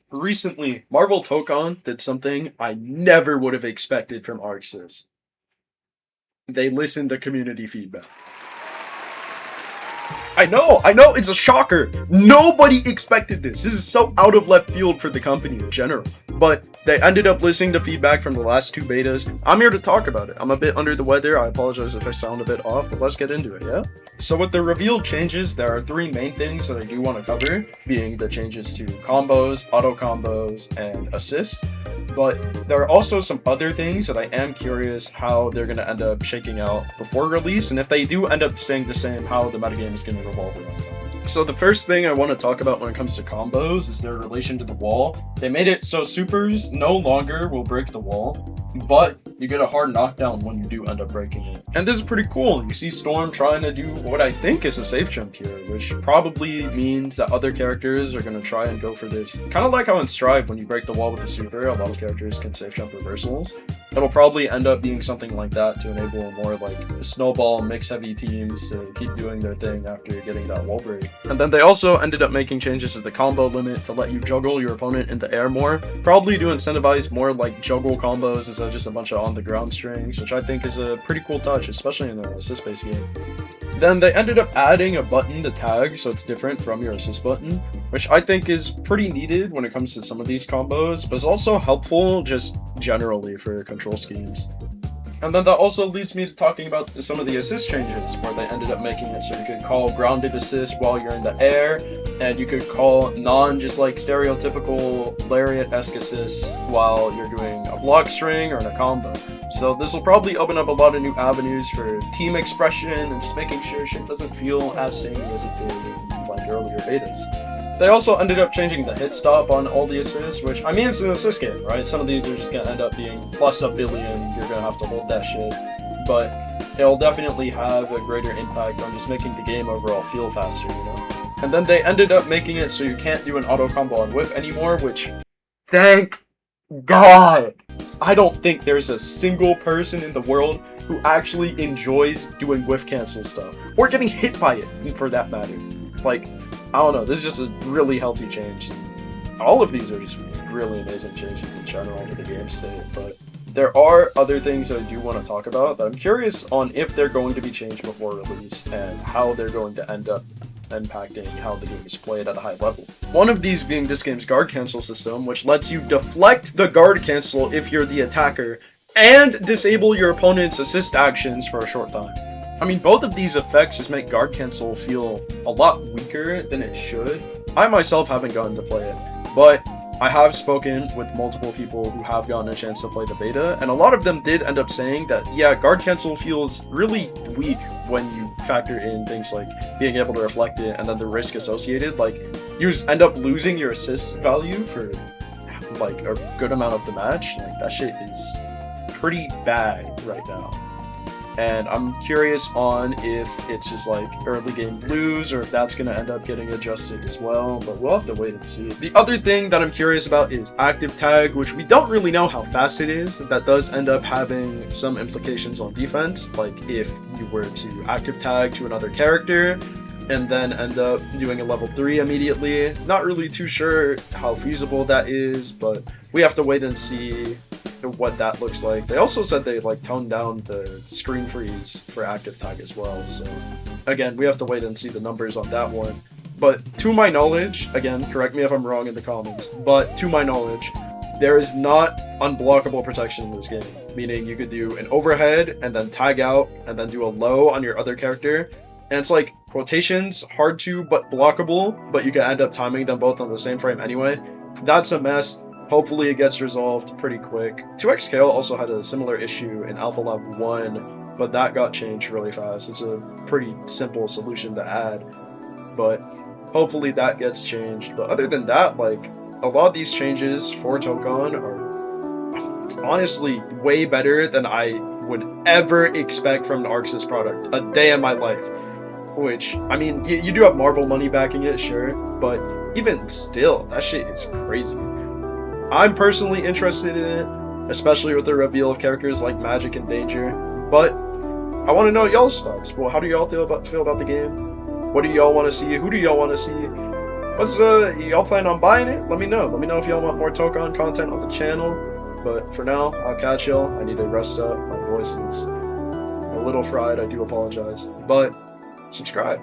Recently, Marvel Tokon did something I never would have expected from Arc Sys. They listened to community feedback. I know, it's a shocker. Nobody expected this. This is so out of left field for the company in general. But they ended up listening to feedback from the last two betas. I'm here to talk about it. I'm a bit under the weather. I apologize if I sound a bit off, but let's get into it, yeah? So with the revealed changes, there are three main things that I do want to cover, being the changes to combos, auto combos, and assist. But there are also some other things that I am curious how they're going to end up shaking out before release, and if they do end up staying the same, how the metagame is going to revolve around them. So the first thing I want to talk about when it comes to combos is their relation to the wall. They made it so supers no longer will break the wall, but you get a hard knockdown when you do end up breaking it. And this is pretty cool. You see Storm trying to do what I think is a safe jump here, which probably means that other characters are going to try and go for this. Kind of like how in Strive, when you break the wall with a super, a lot of characters can safe jump reversals. It'll probably end up being something like that to enable more like snowball mix heavy teams to keep doing their thing after getting that wall break. And then they also ended up making changes to the combo limit to let you juggle your opponent in the air more, probably to incentivize more like juggle combos instead of just a bunch of on the ground strings, which I think is a pretty cool touch, especially in an assist based game. Then they ended up adding a button to tag so it's different from your assist button, which I think is pretty needed when it comes to some of these combos, but it's also helpful just generally for control schemes. And then that also leads me to talking about some of the assist changes, where they ended up making it so you could call grounded assist while you're in the air, and you could call just like stereotypical lariat-esque assists while you're doing a block string or in a combo. So this will probably open up a lot of new avenues for team expression and just making sure shit doesn't feel as samey as it did in like earlier betas. They also ended up changing the hit stop on all the assists, which, I mean, it's an assist game, right? Some of these are just gonna end up being plus a billion, you're gonna have to hold that shit. But it'll definitely have a greater impact on just making the game overall feel faster, you know? And then they ended up making it so you can't do an auto combo on whiff anymore, which, thank God! I don't think there's a single person in the world who actually enjoys doing whiff cancel stuff, or getting hit by it, for that matter. Like, I don't know, this is just a really healthy change. All of these are just really amazing changes in general to the game state, but there are other things that I do want to talk about that I'm curious on if they're going to be changed before release and how they're going to end up impacting how the game is played at a high level. One of these being this game's guard cancel system, which lets you deflect the guard cancel if you're the attacker and disable your opponent's assist actions for a short time. I mean, both of these effects just make guard cancel feel a lot weaker than it should. I myself haven't gotten to play it, but I have spoken with multiple people who have gotten a chance to play the beta, and a lot of them did end up saying that, yeah, guard cancel feels really weak when you factor in things like being able to reflect it and then the risk associated. Like, you just end up losing your assist value for like a good amount of the match. Like, that shit is pretty bad right now. And I'm curious on if it's just like early game blues or if that's going to end up getting adjusted as well, but we'll have to wait and see. The other thing that I'm curious about is active tag, which we don't really know how fast it is. That does end up having some implications on defense, like if you were to active tag to another character and then end up doing a level 3 immediately. Not really too sure how feasible that is, but we have to wait and see what that looks like. They also said they like toned down the screen freeze for active tag as well, so again, we have to wait and see the numbers on that one. But to my knowledge, again, correct me if I'm wrong in the comments, but to my knowledge, there is not unblockable protection in this game, meaning you could do an overhead and then tag out and then do a low on your other character, and it's like quotations, hard to but blockable, but you can end up timing them both on the same frame anyway. That's a mess. Hopefully it gets resolved pretty quick. 2xKale also had a similar issue in Alpha Lab 1, but that got changed really fast. It's a pretty simple solution to add, but hopefully that gets changed. But other than that, like, a lot of these changes for Tokon are honestly way better than I would ever expect from an Arc Sys product a day in my life. Which, I mean, you do have Marvel money backing it, sure, but even still, that shit is crazy. I'm personally interested in it, especially with the reveal of characters like Magic and Danger, but I want to know y'all's thoughts. Well, how do y'all feel about the game? What do y'all want to see? Who do y'all want to see? What's y'all plan on buying it? Let me know. Let me know if y'all want more Tokon content on the channel. But for now, I'll catch y'all. I need to rest up. My voice is a little fried. I do apologize. But subscribe.